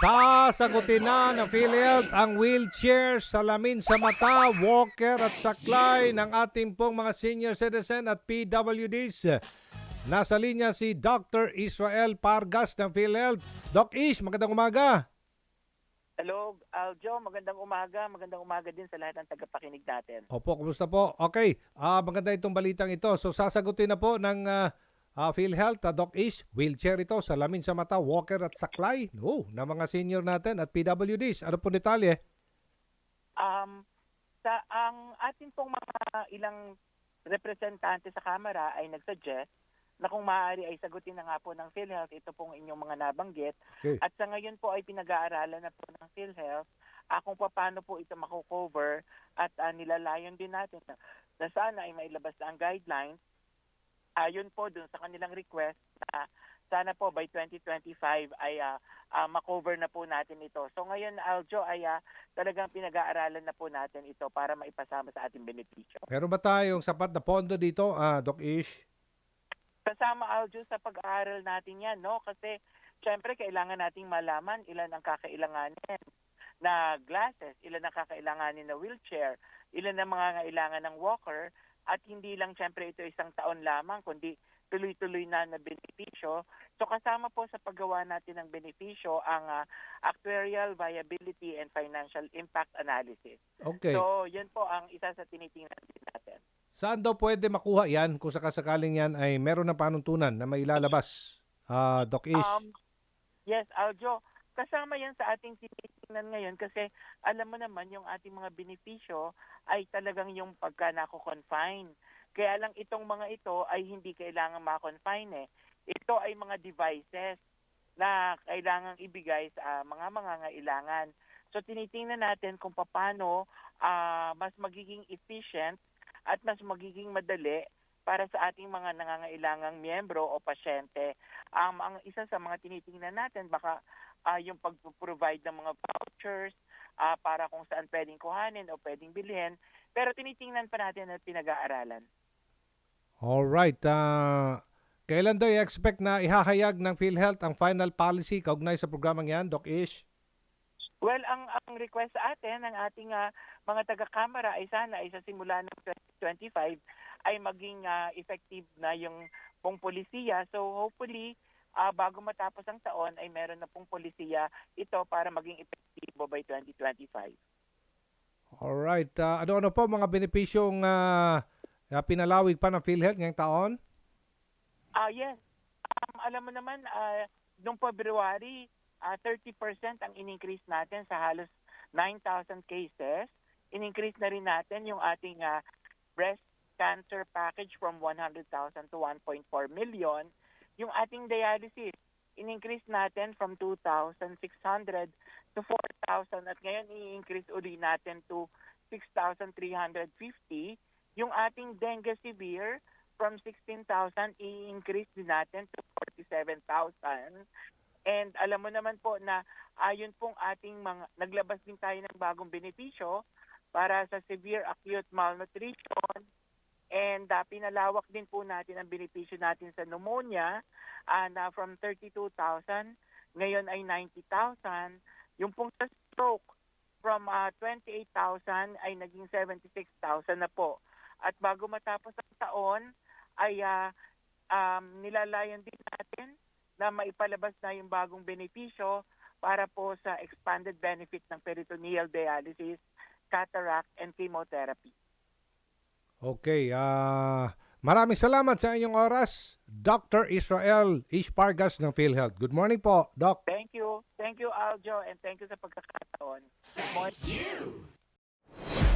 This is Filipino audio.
Sasagutin na ng PhilHealth ang wheelchair, salamin sa mata, walker at saklay ng ating pong mga senior citizen at PWDs. Nasa linya si Dr. Israel Pargas ng PhilHealth. Doc Ish, magandang umaga. Hello, Aljo. Magandang umaga. Magandang umaga din sa lahat ng tagapakinig natin. Opo, kumusta po? Okay, maganda itong balitang ito. So sasagutin na po ng PhilHealth, Doc Ish, wheelchair ito, salamin sa mata, walker at saklay ng mga senior natin at PWDs. Ano po detalye? Ang ating pong mga ilang representante sa Kamara ay nagsuggest na kung maaari ay sagutin na nga po ng PhilHealth ito pong inyong mga nabanggit. Okay. At sa ngayon po ay pinag-aaralan na po ng PhilHealth kung paano po ito mako-cover at nilalayon din natin na sana ay mailabas na ang guidelines ayon po dun sa kanilang request na sana po by 2025 ay makover na po natin ito. So ngayon, Aljo, ay talagang pinag-aaralan na po natin ito para maipasama sa ating benepisyo. Meron ba tayong sapat na pondo dito, Doc Ish? Kasama, Aljo, sa pag-aaral natin yan, no? Kasi syempre kailangan nating malaman ilan ang kakailanganin na glasses, ilan ang kakailanganin na wheelchair, ilan ang mga kailangan ng walker, at hindi lang syempre ito isang taon lamang, kundi tuloy-tuloy na benepisyo. So kasama po sa paggawa natin ng benepisyo ang actuarial viability and financial impact analysis. Okay. So yan po ang isa sa tinitingnan din natin. Saan daw pwede makuha yan kung sakasakaling yan ay meron ng panuntunan na may ilalabas, Doc Ish? Yes, Aljo. Kasama yan sa ating tinitingnan ngayon kasi alam mo naman yung ating mga benepisyo ay talagang yung pagka nako-confine. Kaya lang itong mga ito ay hindi kailangan ma-confine eh. Ito ay mga devices na kailangang ibigay sa mga ngailangan. So tinitingnan natin kung paano mas magiging efficient at mas magiging madali para sa ating mga nangangailangang miyembro o pasyente. Ang isa sa mga tinitingnan natin baka yung pag-provide ng mga vouchers para kung saan pwedeng kuhanin o pwedeng bilhin. Pero tinitingnan pa natin at pinag-aaralan. Alright. Kailan daw i-expect na ihahayag ng PhilHealth ang final policy kaugnay sa programang yan, Doc Ish? Well, ang request sa atin ng ating mga taga-kamara ay sana ay sa simula ng 2025 ay maging effective na yung pong polisiya. So hopefully, bago matapos ang taon ay meron na pong polisiya ito para maging epektibo by 2025. Alright. Ano-ano po mga benepisyong pinalawig pa ng PhilHealth ngayong taon? Yes. Alam mo naman, noong February, 30% ang in-increase natin sa halos 9,000 cases. In-increase na rin natin yung ating breast cancer package from 100,000 to 1.4 million. Yung ating dialysis, in-increase natin from 2,600 to 4,000 at ngayon i-increase uli natin to 6,350. Yung ating dengue severe, from 16,000, i-increase din natin to 47,000. And alam mo naman po na ayon pong ating naglabas din tayo ng bagong benepisyo para sa severe acute malnutrition. And pinalawak din po natin ang benepisyo natin sa pneumonia na from 32,000, ngayon ay 90,000. Yung pong sa stroke, from 28,000 ay naging 76,000 na po. At bago matapos ang taon, ay nilalayan din natin na maipalabas na yung bagong benepisyo para po sa expanded benefit ng peritoneal dialysis, cataract, and chemotherapy. Okay. Maraming salamat sa inyong oras, Dr. Israel Ish Pargas ng PhilHealth. Good morning po, Doc. Thank you. Thank you, Aljo, and thank you sa pagkakataon. Good morning.